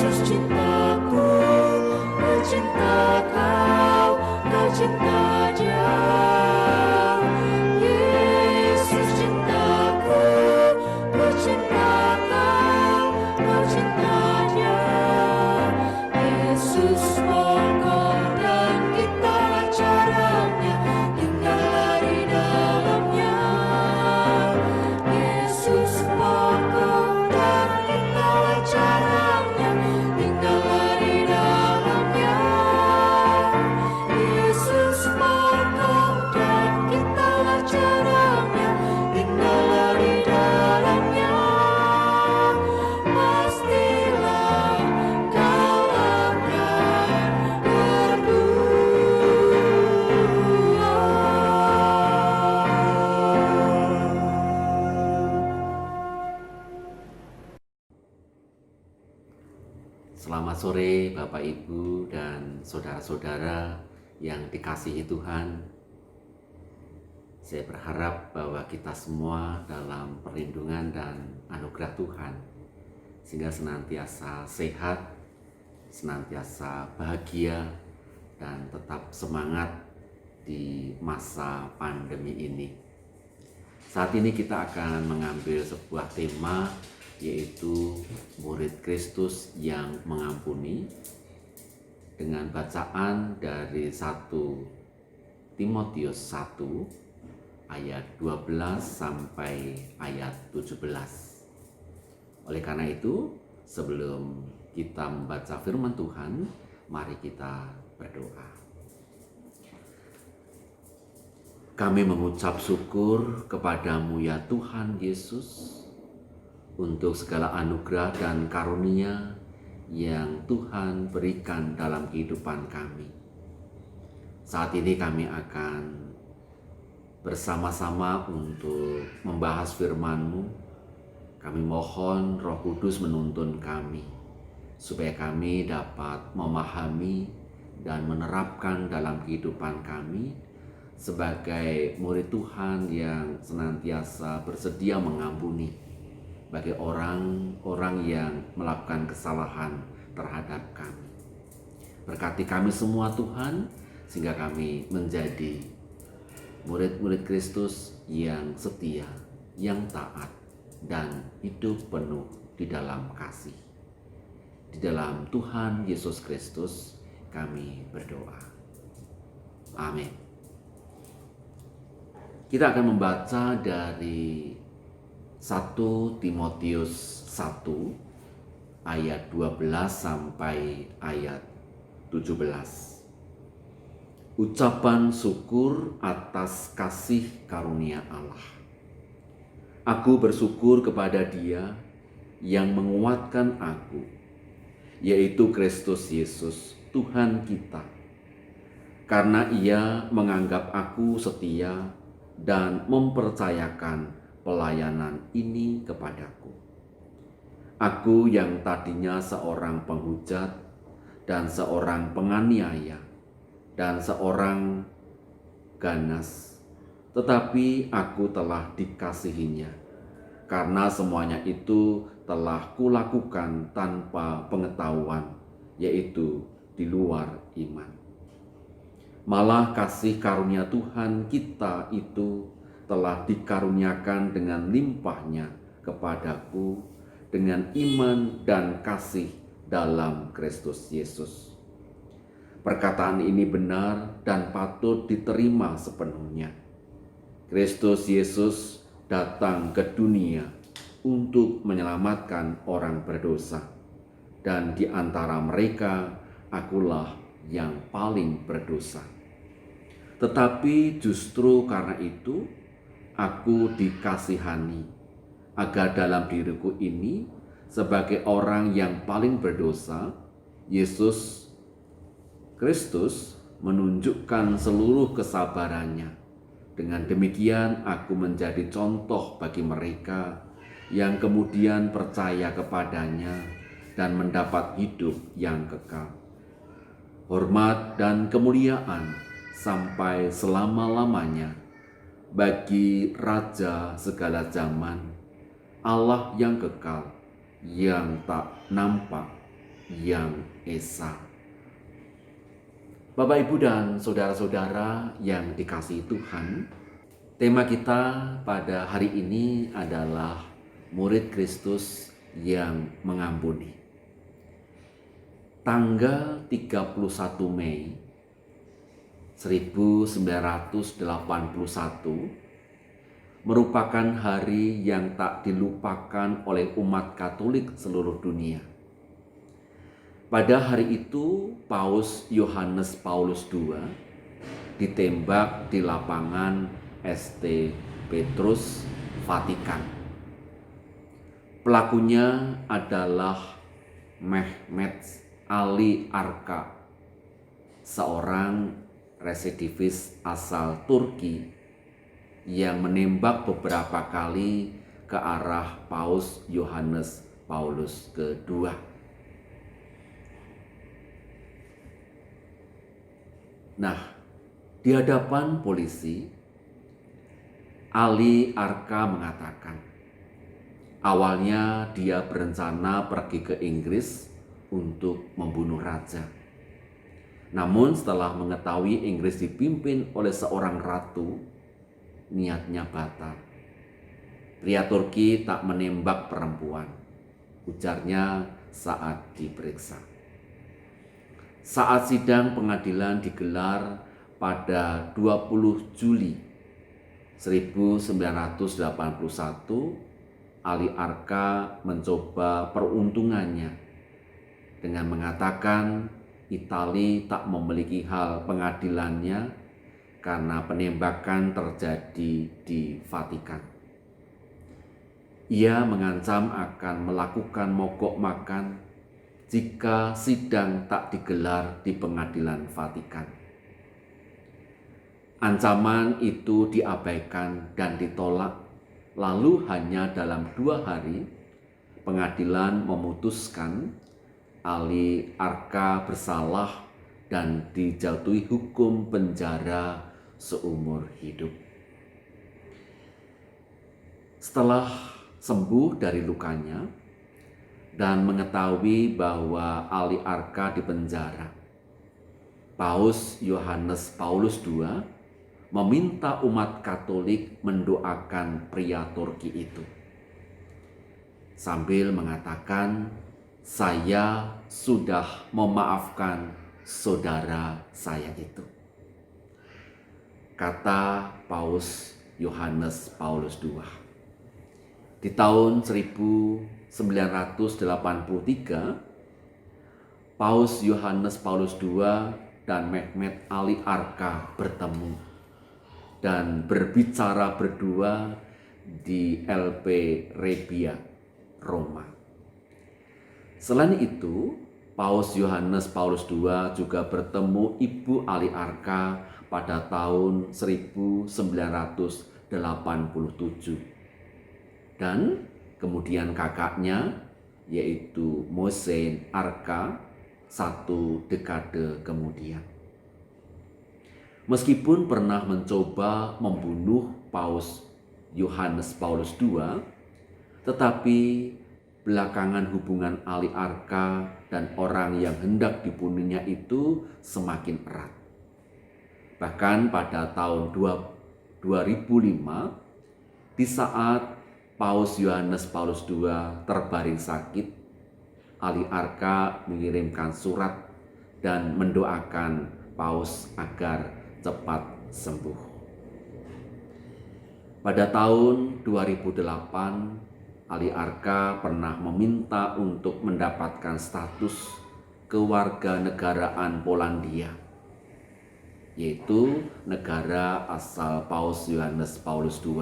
Yesus cintaku, ku cinta kau, kau cinta dia. Yesus cintaku, ku cinta kau, kau cinta dia. Yesus pokok dan kita caranya, tinggallah di dalamnya. Yesus pokok dan kita caranya, tinggallah di dalamnya. Yesus pokok dan kita caranya, tinggallah di dalamnya. Pastilah kau akan Selamat sore Bapak Ibu dan saudara-saudara yang dikasihi Tuhan. Saya berharap bahwa kita semua dalam perlindungan dan anugerah Tuhan, sehingga senantiasa sehat, senantiasa bahagia, dan tetap semangat di masa pandemi ini. Saat ini kita akan mengambil sebuah tema, yaitu murid Kristus yang mengampuni, dengan bacaan dari 1 Timotius 1 ayat 12 sampai ayat 17. Oleh karena itu, sebelum kita membaca firman Tuhan, mari kita berdoa. Kami mengucap syukur kepadamu ya Tuhan Yesus, untuk segala anugerah dan karunia yang Tuhan berikan dalam kehidupan kami. Saat ini kami akan bersama-sama untuk membahas firman-Mu. Kami mohon Roh Kudus menuntun kami, supaya kami dapat memahami dan menerapkan dalam kehidupan kami sebagai murid Tuhan yang senantiasa bersedia mengampuni bagi orang-orang yang melakukan kesalahan terhadap kami. Berkati kami semua Tuhan, sehingga kami menjadi murid-murid Kristus yang setia, yang taat, dan hidup penuh di dalam kasih. Di dalam Tuhan Yesus Kristus kami berdoa. Amin. Kita akan membaca dari 1 Timotius 1 ayat 12 sampai ayat 17. Ucapan syukur atas kasih karunia Allah. Aku bersyukur kepada Dia yang menguatkan aku, yaitu Kristus Yesus Tuhan kita, karena Ia menganggap aku setia dan mempercayakan pelayanan ini kepadaku. Aku yang tadinya seorang penghujat dan seorang penganiaya dan seorang ganas, tetapi aku telah dikasihinya, karena semuanya itu telah kulakukan tanpa pengetahuan, yaitu di luar iman. Malah kasih karunia Tuhan kita itu telah dikaruniakan dengan limpahnya kepadaku dengan iman dan kasih dalam Kristus Yesus. Perkataan ini benar dan patut diterima sepenuhnya. Kristus Yesus datang ke dunia untuk menyelamatkan orang berdosa, dan di antara mereka akulah yang paling berdosa. Tetapi justru karena itu aku dikasihani, agar dalam diriku ini sebagai orang yang paling berdosa, Yesus Kristus menunjukkan seluruh kesabarannya. Dengan demikian aku menjadi contoh bagi mereka yang kemudian percaya kepadanya dan mendapat hidup yang kekal. Hormat dan kemuliaan sampai selama-lamanya bagi Raja segala zaman, Allah yang kekal, yang tak nampak, yang esa. Bapak, Ibu, dan saudara-saudara yang dikasihi Tuhan, tema kita pada hari ini adalah murid Kristus yang mengampuni. Tanggal 31 Mei 1981 merupakan hari yang tak dilupakan oleh umat Katolik seluruh dunia. Pada hari itu, Paus Yohanes Paulus II ditembak di lapangan St. Petrus, Vatikan. Pelakunya adalah Mehmet Ali Arka, seorang residivis asal Turki yang menembak beberapa kali ke arah Paus Yohanes Paulus II. Nah, di hadapan polisi, Ali Arka mengatakan, awalnya dia berencana pergi ke Inggris untuk membunuh raja. Namun setelah mengetahui Inggris dipimpin oleh seorang ratu, niatnya batal. Pria Turki tak menembak perempuan, ujarnya saat diperiksa. Saat sidang pengadilan digelar pada 20 Juli 1981, Ali Arka mencoba peruntungannya dengan mengatakan Italia tak memiliki hal pengadilannya karena penembakan terjadi di Vatikan. Ia mengancam akan melakukan mogok makan jika sidang tak digelar di pengadilan Vatikan. Ancaman itu diabaikan dan ditolak, lalu hanya dalam 2 hari pengadilan memutuskan Ali Arka bersalah dan dijatuhi hukum penjara seumur hidup. Setelah sembuh dari lukanya dan mengetahui bahwa Ali Arka dipenjara, Paus Yohanes Paulus II meminta umat Katolik mendoakan pria Turki itu sambil mengatakan, "Saya sudah memaafkan saudara saya itu," kata Paus Yohanes Paulus II. Di tahun 1983, Paus Yohanes Paulus II dan Mehmet Ali Arka bertemu dan berbicara berdua di LP Rebbia, Roma. Selain itu, Paus Yohanes Paulus II juga bertemu Ibu Ali Arka pada tahun 1987 dan kemudian kakaknya yaitu Mosen Arka 1 dekade kemudian. Meskipun pernah mencoba membunuh Paus Yohanes Paulus II, tetapi belakangan hubungan Ali Arka dan orang yang hendak dibunuhnya itu semakin erat. Bahkan pada tahun 2005, di saat Paus Yohanes Paulus II terbaring sakit, Ali Arka mengirimkan surat dan mendoakan Paus agar cepat sembuh. Pada tahun 2008, Ali Arka pernah meminta untuk mendapatkan status kewarganegaraan Polandia, yaitu negara asal Paus Yohanes Paulus II,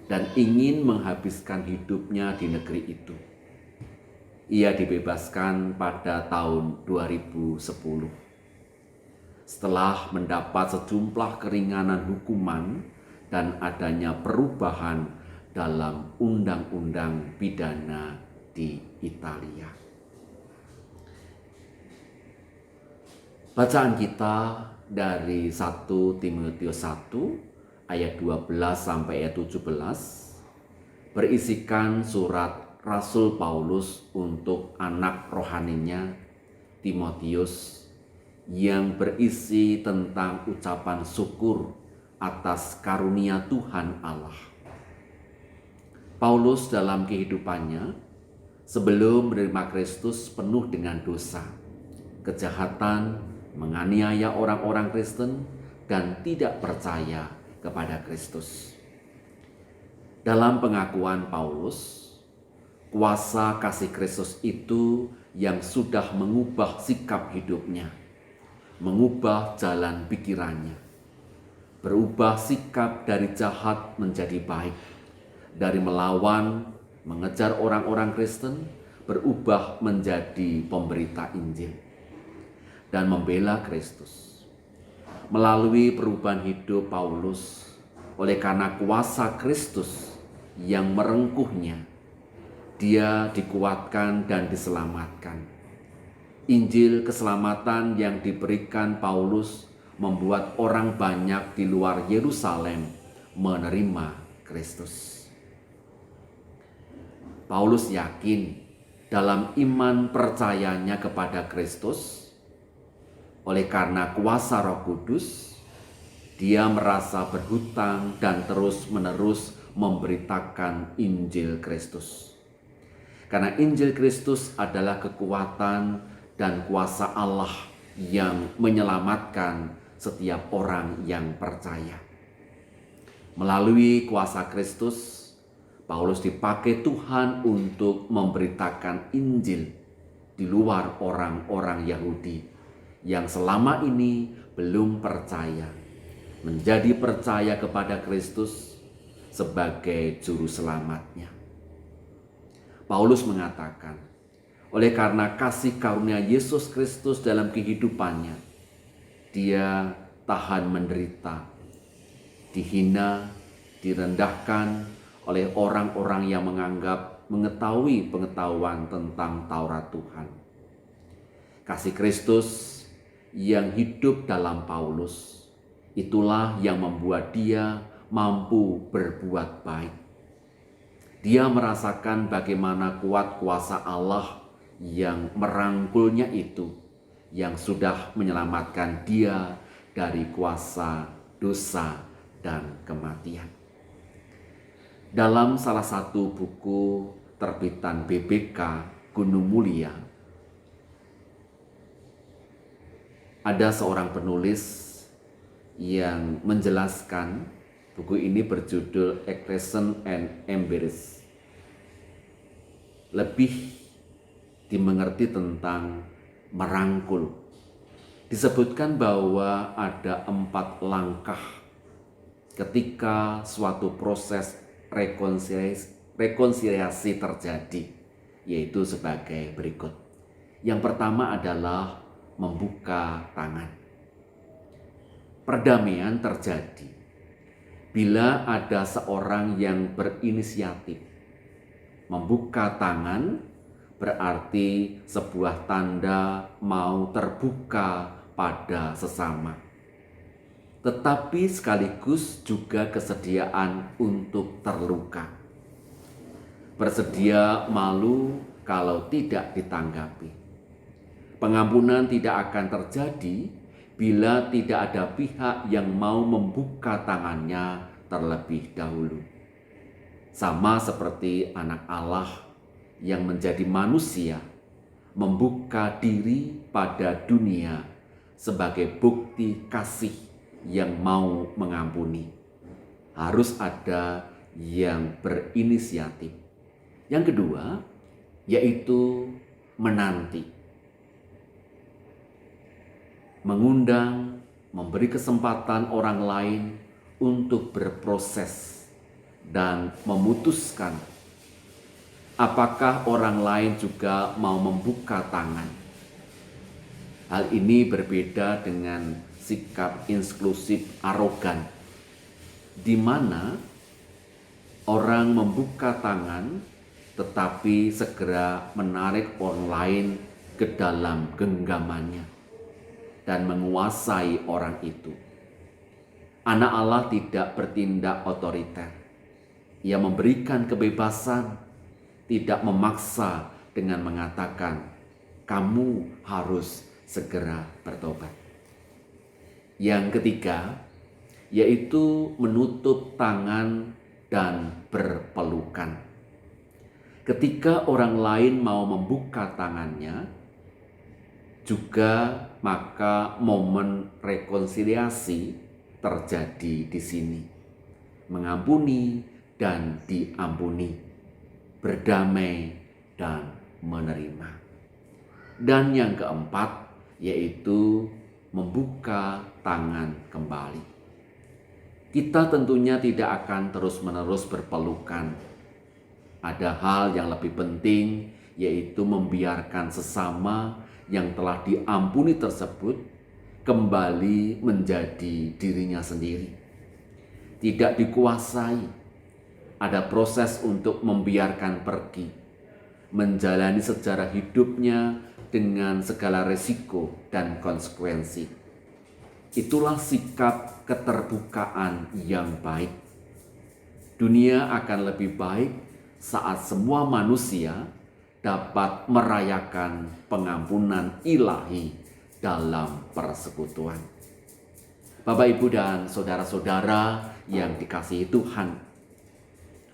dan ingin menghabiskan hidupnya di negeri itu. Ia dibebaskan pada tahun 2010 setelah mendapat sejumlah keringanan hukuman dan adanya perubahan dalam undang-undang pidana di Italia. Bacaan kita dari 1 Timotius 1 ayat 12 sampai ayat 17 berisikan surat Rasul Paulus untuk anak rohaninya Timotius yang berisi tentang ucapan syukur atas karunia Tuhan Allah. Paulus dalam kehidupannya sebelum menerima Kristus penuh dengan dosa, kejahatan, menganiaya orang-orang Kristen, dan tidak percaya kepada Kristus. Dalam pengakuan Paulus, kuasa kasih Kristus itu yang sudah mengubah sikap hidupnya, mengubah jalan pikirannya, berubah sikap dari jahat menjadi baik, dari melawan, mengejar orang-orang Kristen, berubah menjadi pemberita Injil, dan membela Kristus. Melalui perubahan hidup Paulus, oleh karena kuasa Kristus yang merengkuhnya, dia dikuatkan dan diselamatkan. Injil keselamatan yang diberikan Paulus membuat orang banyak di luar Yerusalem menerima Kristus. Paulus yakin dalam iman percayanya kepada Kristus. Oleh karena kuasa Roh Kudus, dia merasa berhutang dan terus-menerus memberitakan Injil Kristus. Karena Injil Kristus adalah kekuatan dan kuasa Allah yang menyelamatkan setiap orang yang percaya. Melalui kuasa Kristus, Paulus dipakai Tuhan untuk memberitakan Injil di luar orang-orang Yahudi yang selama ini belum percaya, menjadi percaya kepada Kristus sebagai juru selamatnya. Paulus mengatakan, oleh karena kasih karunia Yesus Kristus dalam kehidupannya, dia tahan menderita, dihina, direndahkan oleh orang-orang yang menganggap mengetahui pengetahuan tentang Taurat Tuhan. Kasih Kristus yang hidup dalam Paulus, itulah yang membuat dia mampu berbuat baik. Dia merasakan bagaimana kuat kuasa Allah yang merangkulnya itu, yang sudah menyelamatkan dia dari kuasa dosa dan kematian. Dalam salah satu buku terbitan BBK Gunung Mulia, ada seorang penulis yang menjelaskan, buku ini berjudul Aggression and Embrace. Lebih dimengerti tentang merangkul. Disebutkan bahwa ada 4 langkah ketika suatu proses rekonsiliasi terjadi, yaitu sebagai berikut. Yang pertama adalah membuka tangan. Perdamaian terjadi bila ada seorang yang berinisiatif. Membuka tangan berarti sebuah tanda mau terbuka pada sesama, tetapi sekaligus juga kesediaan untuk terluka. Bersedia malu kalau tidak ditanggapi. Pengampunan tidak akan terjadi bila tidak ada pihak yang mau membuka tangannya terlebih dahulu. Sama seperti anak Allah yang menjadi manusia, membuka diri pada dunia sebagai bukti kasih yang mau mengampuni. Harus ada yang berinisiatif. Yang kedua, yaitu menanti. Mengundang, memberi kesempatan orang lain untuk berproses dan memutuskan apakah orang lain juga mau membuka tangan. Hal ini berbeda dengan sikap eksklusif arogan, di mana orang membuka tangan tetapi segera menarik orang lain ke dalam genggamannya dan menguasai orang itu. Anak Allah tidak bertindak otoriter. Ia memberikan kebebasan, tidak memaksa dengan mengatakan kamu harus segera bertobat. Yang ketiga, yaitu menutup tangan dan berpelukan. Ketika orang lain mau membuka tangannya, juga maka momen rekonsiliasi terjadi di sini. Mengampuni dan diampuni, berdamai dan menerima. Dan yang keempat, yaitu membuka tangan kembali. Kita tentunya tidak akan terus-menerus berpelukan. Ada hal yang lebih penting, yaitu membiarkan sesama yang telah diampuni tersebut kembali menjadi dirinya sendiri. Tidak dikuasai, ada proses untuk membiarkan pergi, menjalani sejarah hidupnya dengan segala resiko dan konsekuensi. Itulah sikap keterbukaan yang baik. Dunia akan lebih baik saat semua manusia dapat merayakan pengampunan ilahi dalam persekutuan. Bapak, Ibu, dan saudara-saudara yang dikasihi Tuhan,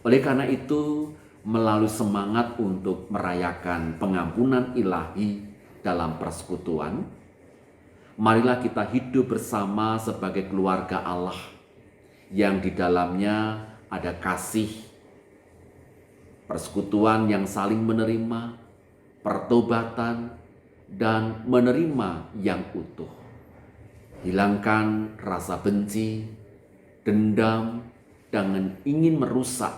oleh karena itu, melalui semangat untuk merayakan pengampunan ilahi dalam persekutuan, marilah kita hidup bersama sebagai keluarga Allah yang di dalamnya ada kasih, persekutuan yang saling menerima, pertobatan, dan menerima yang utuh. Hilangkan rasa benci, dendam, dan ingin merusak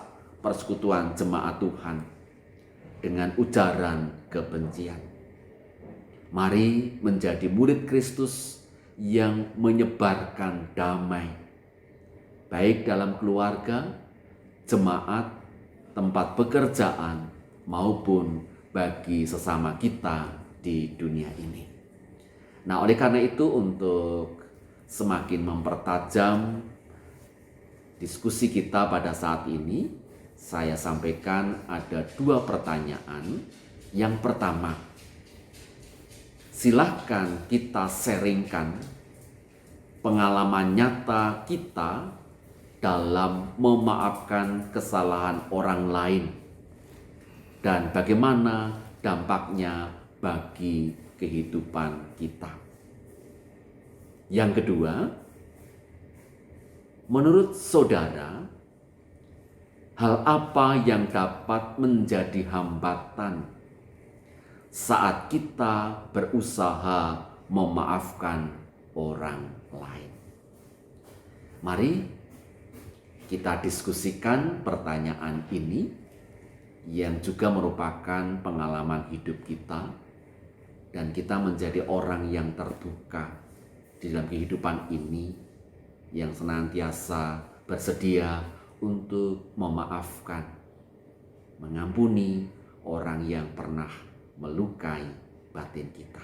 persekutuan jemaat Tuhan dengan ujaran kebencian. Mari menjadi murid Kristus yang menyebarkan damai, baik dalam keluarga, jemaat, tempat pekerjaan, maupun bagi sesama kita di dunia ini. Nah, oleh karena itu, untuk semakin mempertajam diskusi kita pada saat ini, saya sampaikan ada 2 pertanyaan. Yang pertama, silahkan kita sharingkan pengalaman nyata kita dalam memaafkan kesalahan orang lain dan bagaimana dampaknya bagi kehidupan kita. Yang kedua, menurut saudara, hal apa yang dapat menjadi hambatan saat kita berusaha memaafkan orang lain? Mari kita diskusikan pertanyaan ini yang juga merupakan pengalaman hidup kita, dan kita menjadi orang yang terbuka di dalam kehidupan ini, yang senantiasa bersedia untuk memaafkan, mengampuni orang yang pernah melukai batin kita.